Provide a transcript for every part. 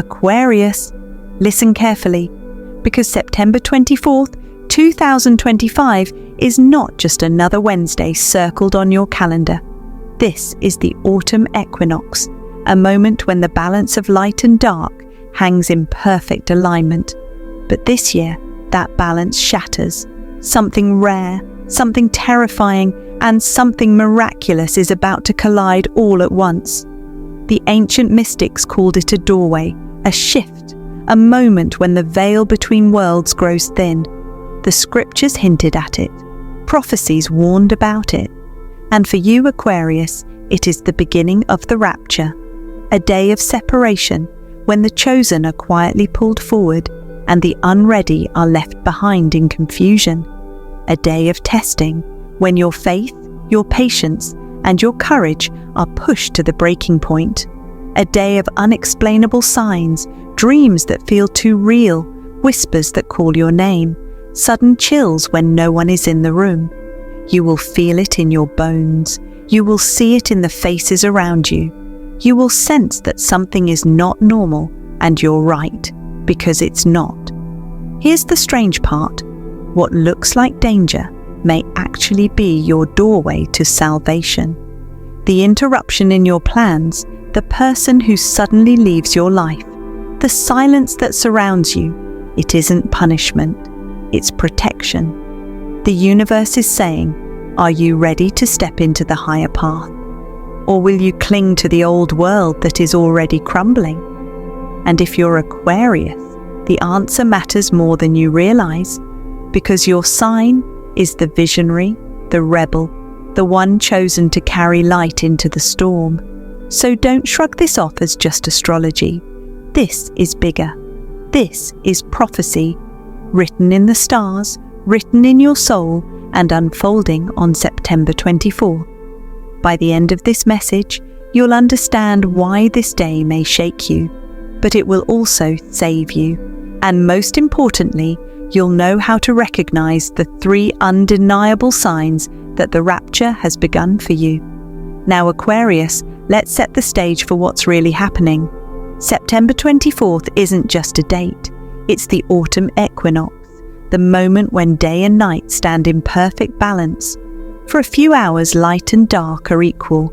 Aquarius, listen carefully, because September 24th, 2025 is not just another Wednesday circled on your calendar. This is the Autumn Equinox, a moment when the balance of light and dark hangs in perfect alignment. But this year, that balance shatters. Something rare, something terrifying, and something miraculous is about to collide all at once. The ancient mystics called it a doorway, a shift, a moment when the veil between worlds grows thin. The scriptures hinted at it. Prophecies warned about it. And for you, Aquarius, it is the beginning of the rapture, a day of separation when the chosen are quietly pulled forward and the unready are left behind in confusion. A day of testing when your faith, your patience, and your courage are pushed to the breaking point. A day of unexplainable signs, dreams that feel too real, whispers that call your name, sudden chills when no one is in the room. You will feel it in your bones. You will see it in the faces around you. You will sense that something is not normal, and you're right, because it's not. Here's the strange part. What looks like danger may actually be your doorway to salvation. The interruption in your plans, the person who suddenly leaves your life, the silence that surrounds you, it isn't punishment, it's protection. The universe is saying, are you ready to step into the higher path? Or will you cling to the old world that is already crumbling? And if you're Aquarius, the answer matters more than you realize, because your sign is the visionary, the rebel, the one chosen to carry light into the storm. So don't shrug this off as just astrology. This is bigger. This is prophecy, written in the stars, written in your soul, and unfolding on September 24. By the end of this message, you'll understand why this day may shake you, but it will also save you. And most importantly, you'll know how to recognize the 3 undeniable signs that the rapture has begun for you. Now, Aquarius, let's set the stage for what's really happening. September 24th isn't just a date. It's the autumn equinox, the moment when day and night stand in perfect balance. For a few hours, light and dark are equal,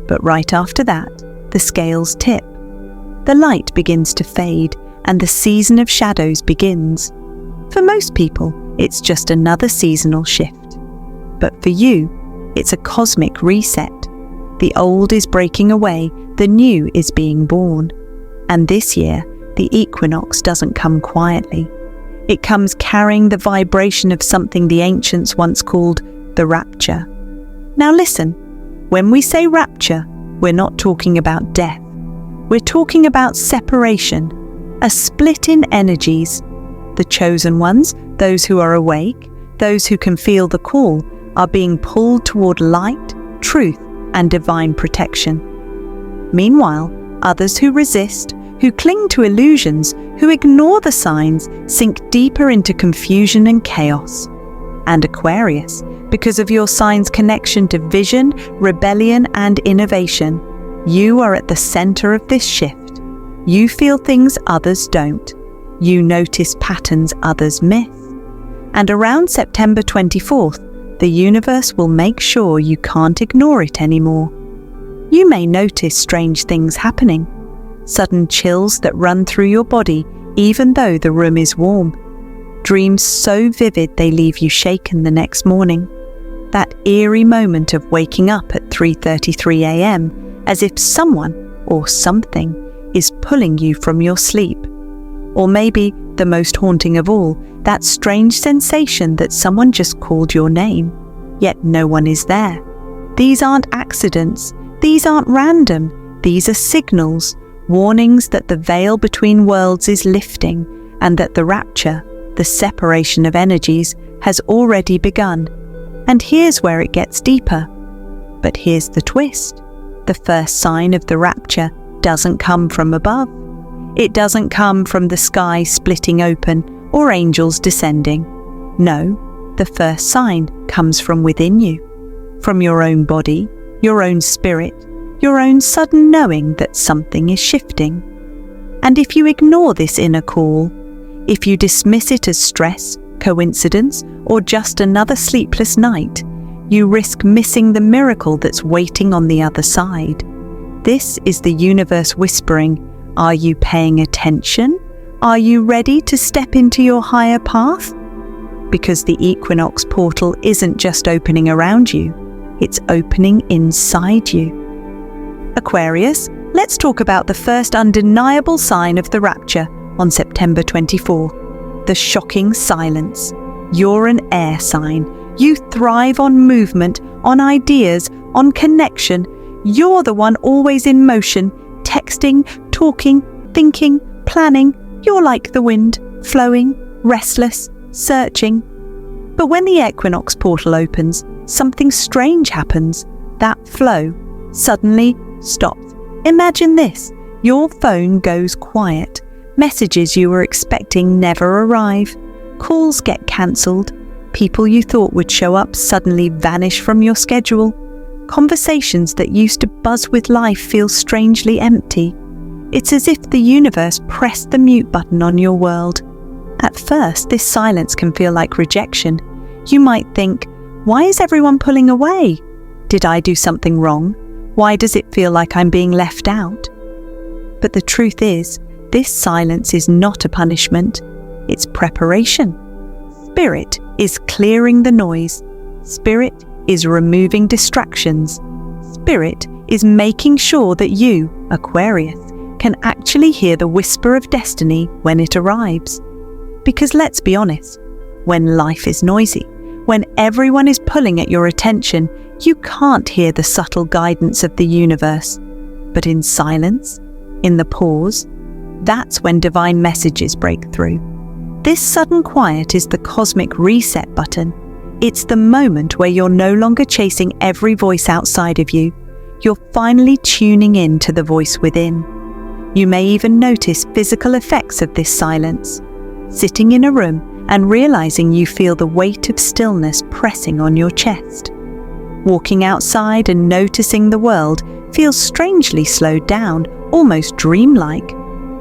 but right after that, the scales tip. The light begins to fade, and the season of shadows begins. For most people, it's just another seasonal shift. But for you, it's a cosmic reset. The old is breaking away, the new is being born. And this year, the equinox doesn't come quietly. It comes carrying the vibration of something the ancients once called the rapture. Now listen, when we say rapture, we're not talking about death. We're talking about separation, a split in energies. The chosen ones, those who are awake, those who can feel the call, are being pulled toward light, truth, and divine protection. Meanwhile, others who resist, who cling to illusions, who ignore the signs, sink deeper into confusion and chaos. And Aquarius, because of your sign's connection to vision, rebellion, and innovation, you are at the center of this shift. You feel things others don't. You notice patterns others miss. And around September 24th, the universe will make sure you can't ignore it anymore. You may notice strange things happening, sudden chills that run through your body even though the room is warm, dreams so vivid they leave you shaken the next morning, that eerie moment of waking up at 3:33 a.m. as if someone or something is pulling you from your sleep. Or maybe, the most haunting of all, that strange sensation that someone just called your name, yet no one is there. These aren't accidents, these aren't random, these are signals, warnings that the veil between worlds is lifting and that the rapture, the separation of energies, has already begun. And here's where it gets deeper. But here's the twist. The first sign of the rapture doesn't come from above. It doesn't come from the sky splitting open or angels descending. No, the first sign comes from within you, from your own body, your own spirit, your own sudden knowing that something is shifting. And if you ignore this inner call, if you dismiss it as stress, coincidence, or just another sleepless night, you risk missing the miracle that's waiting on the other side. This is the universe whispering, are you paying attention? Are you ready to step into your higher path? Because the equinox portal isn't just opening around you, it's opening inside you. Aquarius, let's talk about the first undeniable sign of the rapture on September 24, the shocking silence. You're an air sign. You thrive on movement, on ideas, on connection. You're the one always in motion, texting, talking, thinking, planning. You're like the wind, flowing, restless, searching. But when the equinox portal opens, something strange happens. That flow suddenly stops. Imagine this. Your phone goes quiet. Messages you were expecting never arrive. Calls get cancelled. People you thought would show up suddenly vanish from your schedule. Conversations that used to buzz with life feel strangely empty. It's as if the universe pressed the mute button on your world. At first, this silence can feel like rejection. You might think, why is everyone pulling away? Did I do something wrong? Why does it feel like I'm being left out? But the truth is, this silence is not a punishment. It's preparation. Spirit is clearing the noise. Spirit is removing distractions. Spirit is making sure that you, Aquarius, can actually hear the whisper of destiny when it arrives. Because let's be honest, when life is noisy, when everyone is pulling at your attention, you can't hear the subtle guidance of the universe. But in silence, in the pause, that's when divine messages break through. This sudden quiet is the cosmic reset button. It's the moment where you're no longer chasing every voice outside of you. You're finally tuning in to the voice within. You may even notice physical effects of this silence. Sitting in a room and realizing you feel the weight of stillness pressing on your chest. Walking outside and noticing the world feels strangely slowed down, almost dreamlike.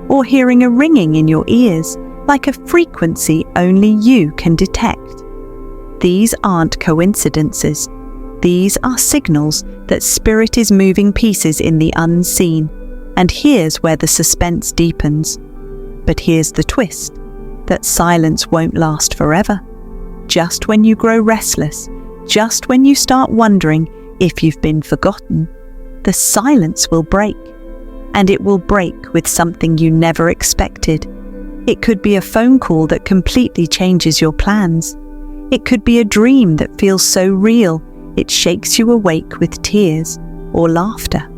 Or hearing a ringing in your ears, like a frequency only you can detect. These aren't coincidences. These are signals that spirit is moving pieces in the unseen. And here's where the suspense deepens. But here's the twist, that silence won't last forever. Just when you grow restless, just when you start wondering if you've been forgotten, the silence will break. And it will break with something you never expected. It could be a phone call that completely changes your plans. It could be a dream that feels so real it shakes you awake with tears or laughter.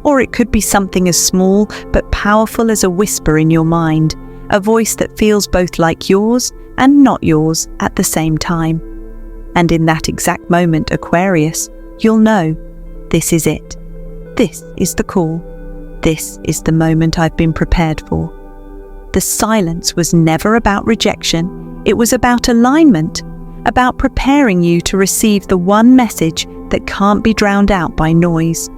Or it could be something as small but powerful as a whisper in your mind, a voice that feels both like yours and not yours at the same time. And in that exact moment, Aquarius, you'll know, this is it. This is the call. This is the moment I've been prepared for. The silence was never about rejection. It was about alignment, about preparing you to receive the one message that can't be drowned out by noise.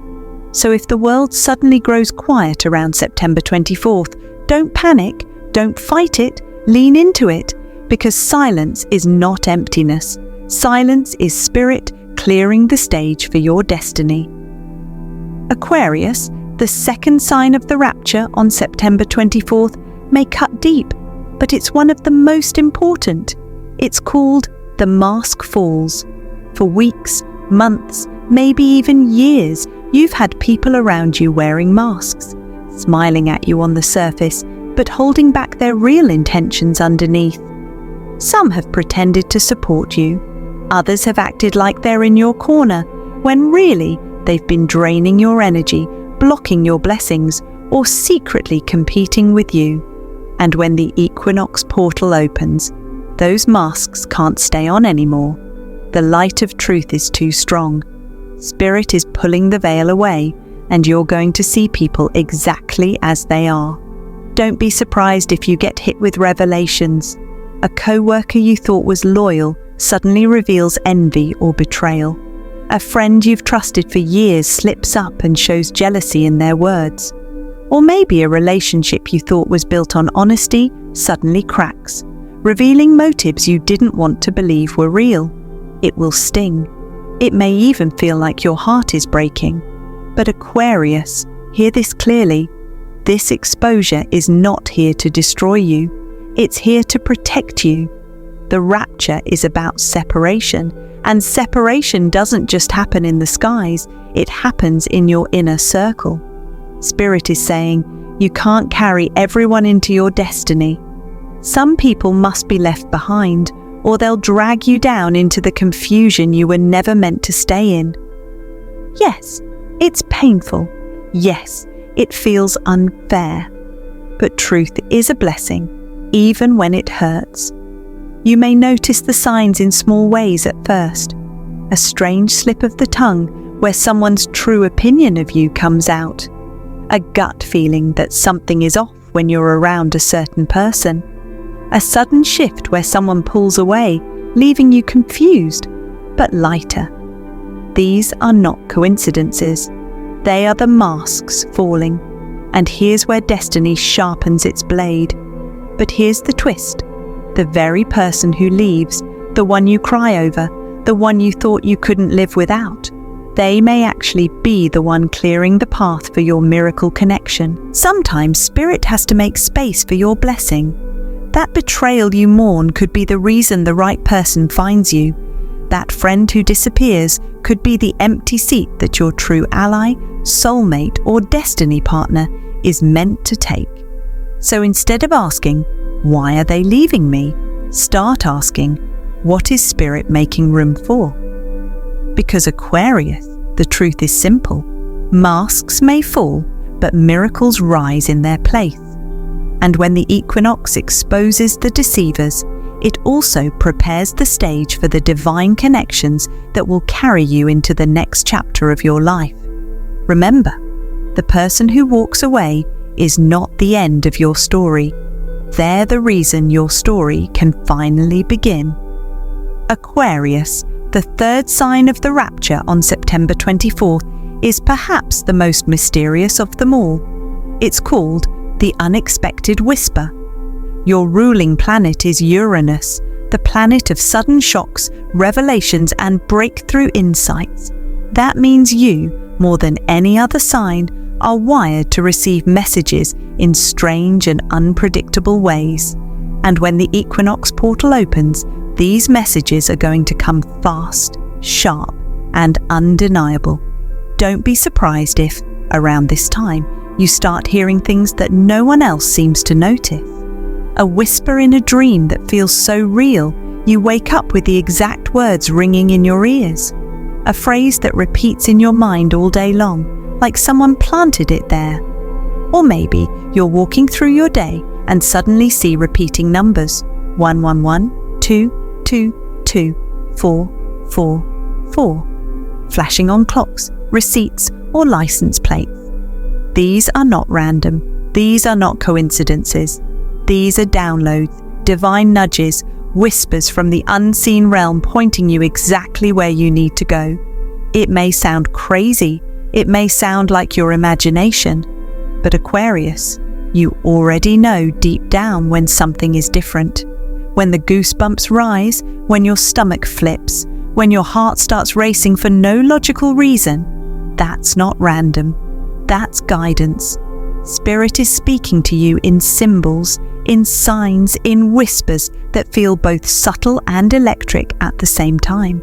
So if the world suddenly grows quiet around September 24th, don't panic, don't fight it, lean into it, because silence is not emptiness. Silence is spirit clearing the stage for your destiny. Aquarius, the second sign of the rapture on September 24th, may cut deep, but it's one of the most important. It's called the mask falls. For weeks, months, maybe even years, you've had people around you wearing masks, smiling at you on the surface, but holding back their real intentions underneath. Some have pretended to support you. Others have acted like they're in your corner, when really they've been draining your energy, blocking your blessings, or secretly competing with you. And when the equinox portal opens, those masks can't stay on anymore. The light of truth is too strong. Spirit is pulling the veil away, and you're going to see people exactly as they are. Don't be surprised if you get hit with revelations. A co-worker you thought was loyal suddenly reveals envy or betrayal. A friend you've trusted for years slips up and shows jealousy in their words. Or maybe a relationship you thought was built on honesty suddenly cracks, revealing motives you didn't want to believe were real. It will sting. It may even feel like your heart is breaking. But Aquarius, hear this clearly. This exposure is not here to destroy you. It's here to protect you. The rapture is about separation, and separation doesn't just happen in the skies, it happens in your inner circle. Spirit is saying, you can't carry everyone into your destiny. Some people must be left behind, or they'll drag you down into the confusion you were never meant to stay in. Yes, it's painful. Yes, it feels unfair. But truth is a blessing, even when it hurts. You may notice the signs in small ways at first. A strange slip of the tongue where someone's true opinion of you comes out. A gut feeling that something is off when you're around a certain person. A sudden shift where someone pulls away, leaving you confused, but lighter. These are not coincidences. They are the masks falling. And here's where destiny sharpens its blade. But here's the twist. The very person who leaves, the one you cry over, the one you thought you couldn't live without, they may actually be the one clearing the path for your miracle connection. Sometimes Spirit has to make space for your blessing. That betrayal you mourn could be the reason the right person finds you. That friend who disappears could be the empty seat that your true ally, soulmate, or destiny partner is meant to take. So instead of asking, why are they leaving me? Start asking, what is Spirit making room for? Because Aquarius, the truth is simple. Masks may fall, but miracles rise in their place. And when the equinox exposes the deceivers, it also prepares the stage for the divine connections that will carry you into the next chapter of your life. Remember, the person who walks away is not the end of your story. They're the reason your story can finally begin. Aquarius, the third sign of the rapture on September 24th, is perhaps the most mysterious of them all. It's called the unexpected whisper. Your ruling planet is Uranus, the planet of sudden shocks, revelations, and breakthrough insights. That means you, more than any other sign, are wired to receive messages in strange and unpredictable ways. And when the equinox portal opens, these messages are going to come fast, sharp, and undeniable. Don't be surprised if, around this time, you start hearing things that no one else seems to notice. A whisper in a dream that feels so real, you wake up with the exact words ringing in your ears. A phrase that repeats in your mind all day long, like someone planted it there. Or maybe you're walking through your day and suddenly see repeating numbers. 111, 2, 2, 2, 4, 4, 4, flashing on clocks, receipts, or license plates. These are not random. These are not coincidences. These are downloads, divine nudges, whispers from the unseen realm pointing you exactly where you need to go. It may sound crazy. It may sound like your imagination. But Aquarius, you already know deep down when something is different. When the goosebumps rise, when your stomach flips, when your heart starts racing for no logical reason, that's not random. That's guidance. Spirit is speaking to you in symbols, in signs, in whispers that feel both subtle and electric at the same time.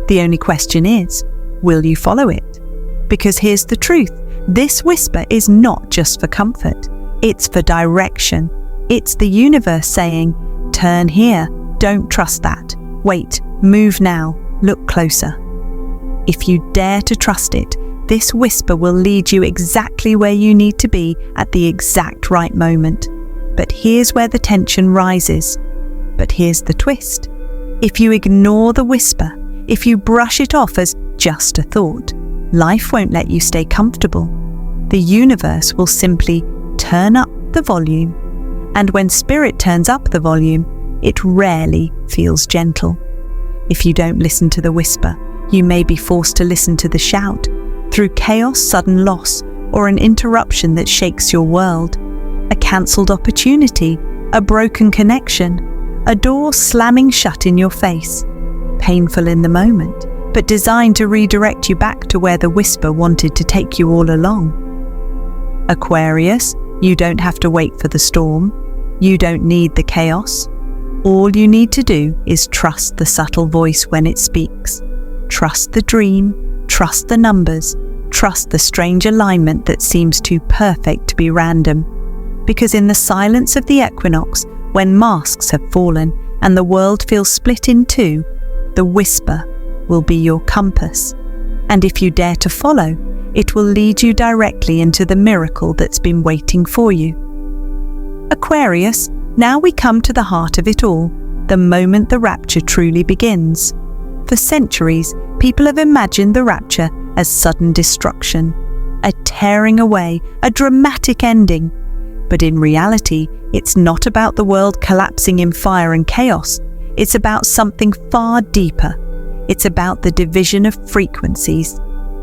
The only question is, will you follow it? Because here's the truth. This whisper is not just for comfort. It's for direction. It's the universe saying, turn here, don't trust that. Wait, move now, look closer. If you dare to trust it, this whisper will lead you exactly where you need to be at the exact right moment. But here's where the tension rises. But here's the twist. If you ignore the whisper, if you brush it off as just a thought, life won't let you stay comfortable. The universe will simply turn up the volume. And when Spirit turns up the volume, it rarely feels gentle. If you don't listen to the whisper, you may be forced to listen to the shout. Through chaos, sudden loss, or an interruption that shakes your world. A cancelled opportunity, a broken connection, a door slamming shut in your face. Painful in the moment, but designed to redirect you back to where the whisper wanted to take you all along. Aquarius, you don't have to wait for the storm. You don't need the chaos. All you need to do is trust the subtle voice when it speaks. Trust the dream, trust the numbers, trust the strange alignment that seems too perfect to be random. Because in the silence of the equinox, when masks have fallen and the world feels split in two, the whisper will be your compass. And if you dare to follow, it will lead you directly into the miracle that's been waiting for you. Aquarius, now we come to the heart of it all, the moment the rapture truly begins. For centuries, people have imagined the rapture as sudden destruction, a tearing away, a dramatic ending. But in reality, it's not about the world collapsing in fire and chaos. It's about something far deeper. It's about the division of frequencies.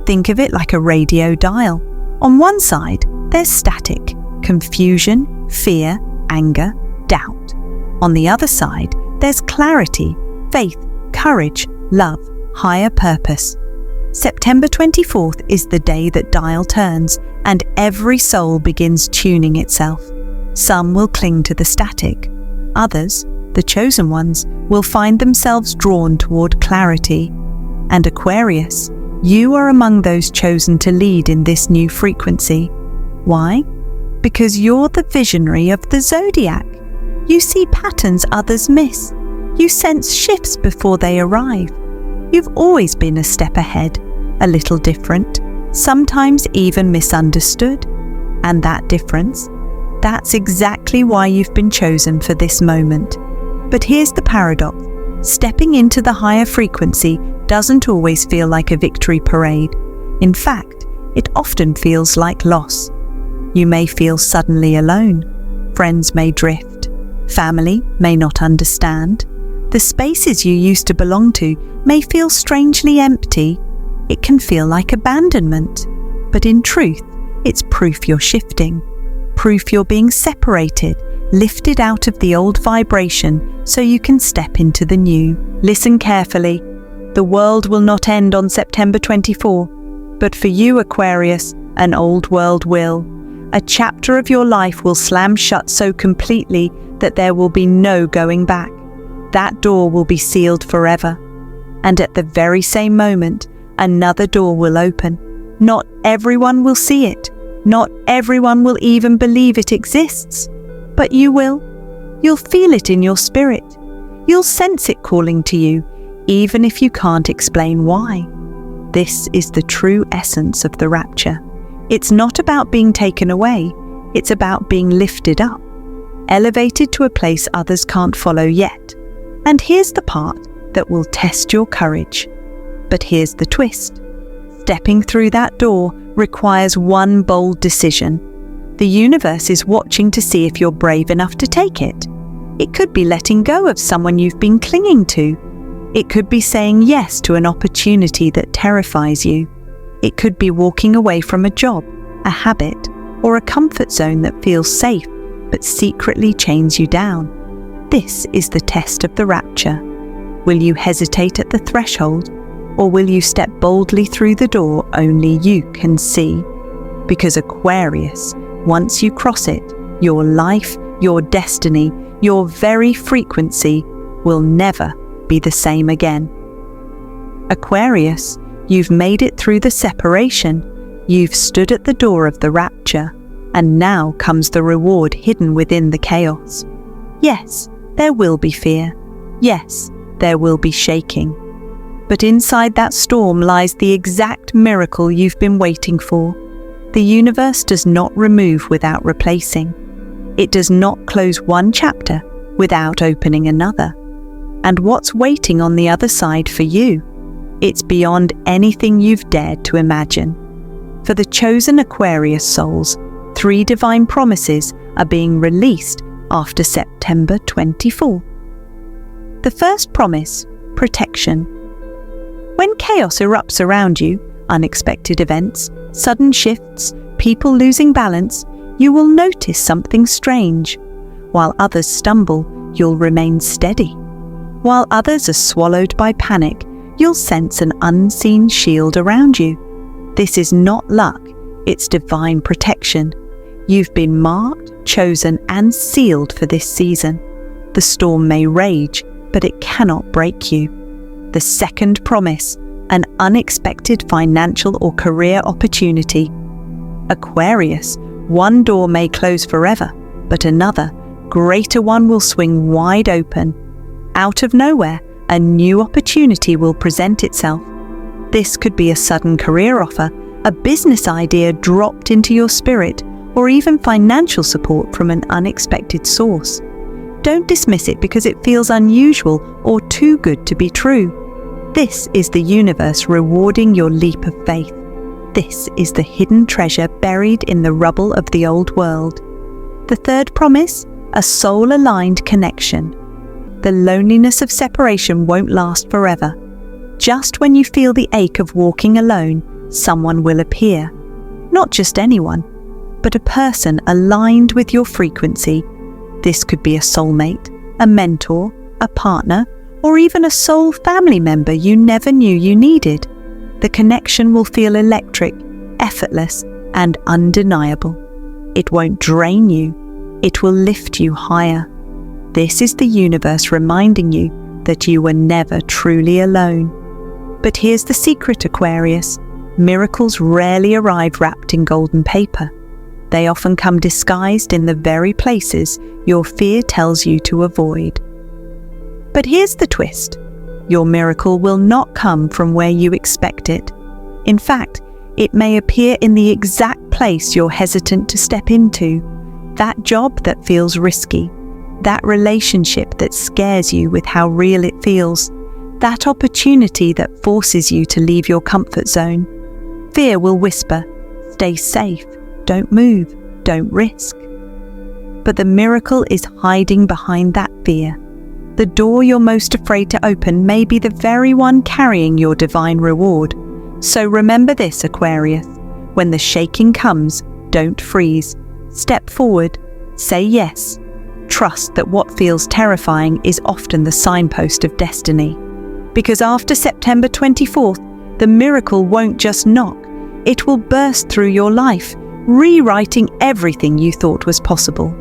Think of it like a radio dial. On one side, there's static, confusion, fear, anger, doubt. On the other side, there's clarity, faith, courage, love, higher purpose. September 24th is the day that dial turns and every soul begins tuning itself. Some will cling to the static. Others, the chosen ones, will find themselves drawn toward clarity. And Aquarius, you are among those chosen to lead in this new frequency. Why? Because you're the visionary of the zodiac. You see patterns others miss. You sense shifts before they arrive. You've always been a step ahead, a little different, sometimes even misunderstood. And that difference, that's exactly why you've been chosen for this moment. But here's the paradox. Stepping into the higher frequency doesn't always feel like a victory parade. In fact, it often feels like loss. You may feel suddenly alone. Friends may drift. Family may not understand. The spaces you used to belong to may feel strangely empty. It can feel like abandonment. But in truth, it's proof you're shifting. Proof you're being separated, lifted out of the old vibration so you can step into the new. Listen carefully. The world will not end on September 24, but for you, Aquarius, an old world will. A chapter of your life will slam shut so completely that there will be no going back. That door will be sealed forever. And at the very same moment, another door will open. Not everyone will see it. Not everyone will even believe it exists. But you will. You'll feel it in your spirit. You'll sense it calling to you, even if you can't explain why. This is the true essence of the rapture. It's not about being taken away. It's about being lifted up, elevated to a place others can't follow yet. And here's the part that will test your courage. But here's the twist. Stepping through that door requires one bold decision. The universe is watching to see if you're brave enough to take it. It could be letting go of someone you've been clinging to. It could be saying yes to an opportunity that terrifies you. It could be walking away from a job, a habit, or a comfort zone that feels safe but secretly chains you down. This is the test of the rapture. Will you hesitate at the threshold, or will you step boldly through the door only you can see? Because Aquarius, once you cross it, your life, your destiny, your very frequency will never be the same again. Aquarius, you've made it through the separation. You've stood at the door of the rapture, and now comes the reward hidden within the chaos. Yes, there will be fear. Yes, there will be shaking. But inside that storm lies the exact miracle you've been waiting for. The universe does not remove without replacing. It does not close one chapter without opening another. And what's waiting on the other side for you? It's beyond anything you've dared to imagine. For the chosen Aquarius souls, 3 divine promises are being released after September 24. The first promise, protection. When chaos erupts around you, unexpected events, sudden shifts, people losing balance, you will notice something strange. While others stumble, you'll remain steady. While others are swallowed by panic, you'll sense an unseen shield around you. This is not luck, it's divine protection. You've been marked, chosen, and sealed for this season. The storm may rage, but it cannot break you. The second promise, an unexpected financial or career opportunity. Aquarius, one door may close forever, but another, greater one will swing wide open. Out of nowhere, a new opportunity will present itself. This could be a sudden career offer, a business idea dropped into your spirit, or even financial support from an unexpected source. Don't dismiss it because it feels unusual or too good to be true. This is the universe rewarding your leap of faith. This is the hidden treasure buried in the rubble of the old world. The third promise, a soul-aligned connection. The loneliness of separation won't last forever. Just when you feel the ache of walking alone, someone will appear. Not just anyone, but a person aligned with your frequency. This could be a soulmate, a mentor, a partner, or even a soul family member you never knew you needed. The connection will feel electric, effortless, and undeniable. It won't drain you, it will lift you higher. This is the universe reminding you that you were never truly alone. But here's the secret, Aquarius. Miracles rarely arrive wrapped in golden paper. They often come disguised in the very places your fear tells you to avoid. But here's the twist. Your miracle will not come from where you expect it. In fact, it may appear in the exact place you're hesitant to step into. That job that feels risky. That relationship that scares you with how real it feels. That opportunity that forces you to leave your comfort zone. Fear will whisper, "Stay safe. Don't move, don't risk." But the miracle is hiding behind that fear. The door you're most afraid to open may be the very one carrying your divine reward. So remember this, Aquarius. When the shaking comes, don't freeze. Step forward, say yes. Trust that what feels terrifying is often the signpost of destiny. Because after September 24th, the miracle won't just knock. It will burst through your life, rewriting everything you thought was possible.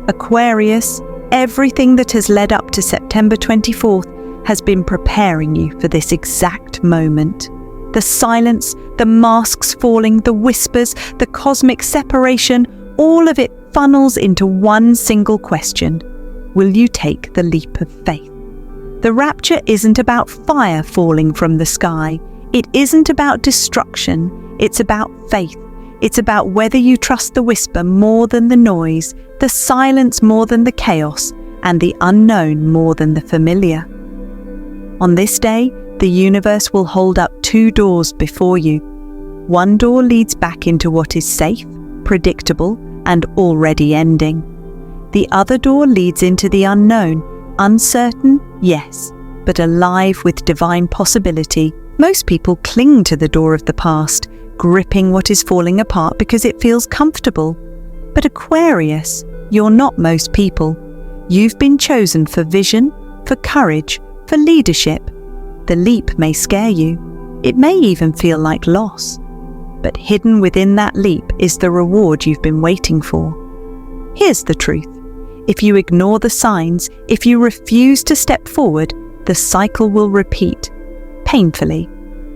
Aquarius, everything that has led up to September 24th has been preparing you for this exact moment. The silence, the masks falling, the whispers, the cosmic separation, all of it funnels into one single question. Will you take the leap of faith? The rapture isn't about fire falling from the sky. It isn't about destruction. It's about faith. It's about whether you trust the whisper more than the noise, the silence more than the chaos, and the unknown more than the familiar. On this day, the universe will hold up two doors before you. One door leads back into what is safe, predictable, and already ending. The other door leads into the unknown, uncertain, yes, but alive with divine possibility. Most people cling to the door of the past, gripping what is falling apart because it feels comfortable. But Aquarius, you're not most people. You've been chosen for vision, for courage, for leadership. The leap may scare you. It may even feel like loss. But hidden within that leap is the reward you've been waiting for. Here's the truth. If you ignore the signs, if you refuse to step forward, the cycle will repeat, painfully.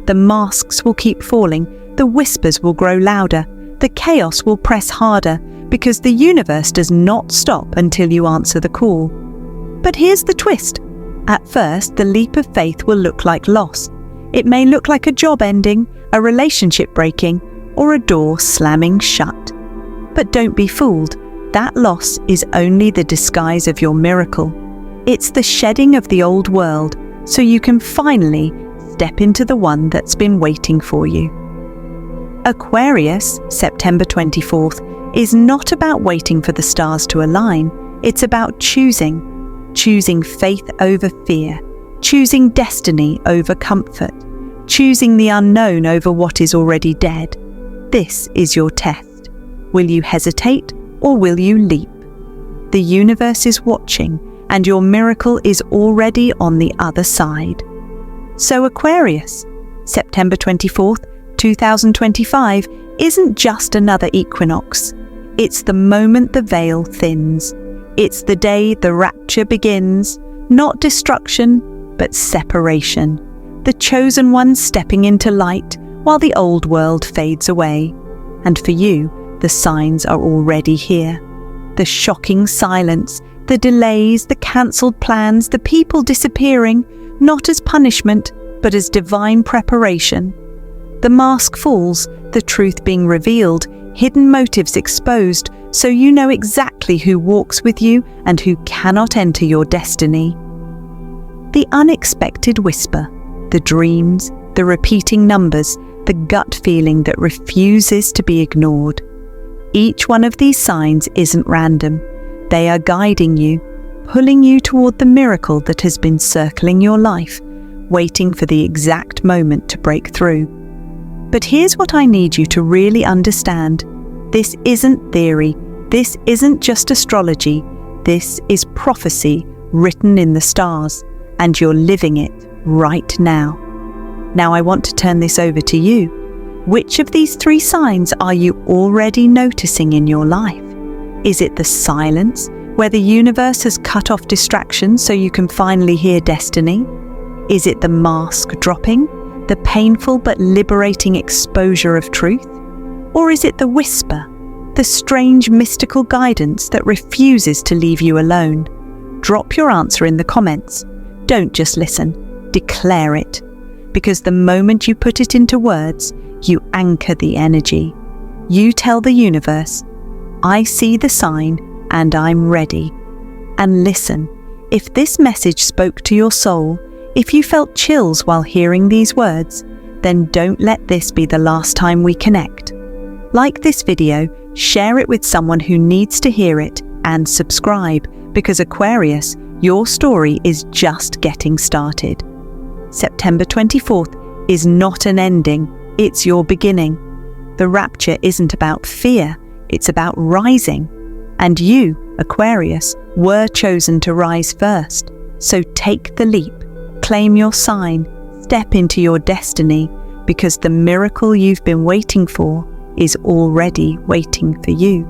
The masks will keep falling, the whispers will grow louder, the chaos will press harder, because the universe does not stop until you answer the call. But here's the twist. At first, the leap of faith will look like loss. It may look like a job ending, a relationship breaking, or a door slamming shut. But don't be fooled. That loss is only the disguise of your miracle. It's the shedding of the old world, so you can finally step into the one that's been waiting for you. Aquarius, September 24th, is not about waiting for the stars to align. It's about choosing faith over fear, choosing destiny over comfort, choosing the unknown over what is already dead. This is your test. Will you hesitate or will you leap? The universe is watching, and your miracle is already on the other side. So Aquarius, September 24th, 2025 isn't just another equinox. It's the moment the veil thins. It's the day the rapture begins, not destruction, but separation. The chosen ones stepping into light while the old world fades away. And for you, the signs are already here. The shocking silence, the delays, the cancelled plans, the people disappearing, not as punishment, but as divine preparation. The mask falls, the truth being revealed, hidden motives exposed, so you know exactly who walks with you and who cannot enter your destiny. The unexpected whisper, the dreams, the repeating numbers, the gut feeling that refuses to be ignored. Each one of these signs isn't random. They are guiding you, pulling you toward the miracle that has been circling your life, waiting for the exact moment to break through. But here's what I need you to really understand. This isn't theory. This isn't just astrology. This is prophecy written in the stars, and you're living it right now. Now I want to turn this over to you. Which of these 3 signs are you already noticing in your life? Is it the silence, where the universe has cut off distractions so you can finally hear destiny? Is it the mask dropping, the painful but liberating exposure of truth? Or is it the whisper, the strange mystical guidance that refuses to leave you alone? Drop your answer in the comments. Don't just listen, declare it. Because the moment you put it into words, you anchor the energy. You tell the universe, I see the sign and I'm ready. And listen, if this message spoke to your soul, if you felt chills while hearing these words, then don't let this be the last time we connect. Like this video, share it with someone who needs to hear it, and subscribe, because Aquarius, your story is just getting started. September 24th is not an ending, it's your beginning. The rapture isn't about fear, it's about rising. And you, Aquarius, were chosen to rise first. So take the leap, claim your sign, step into your destiny, because the miracle you've been waiting for is already waiting for you.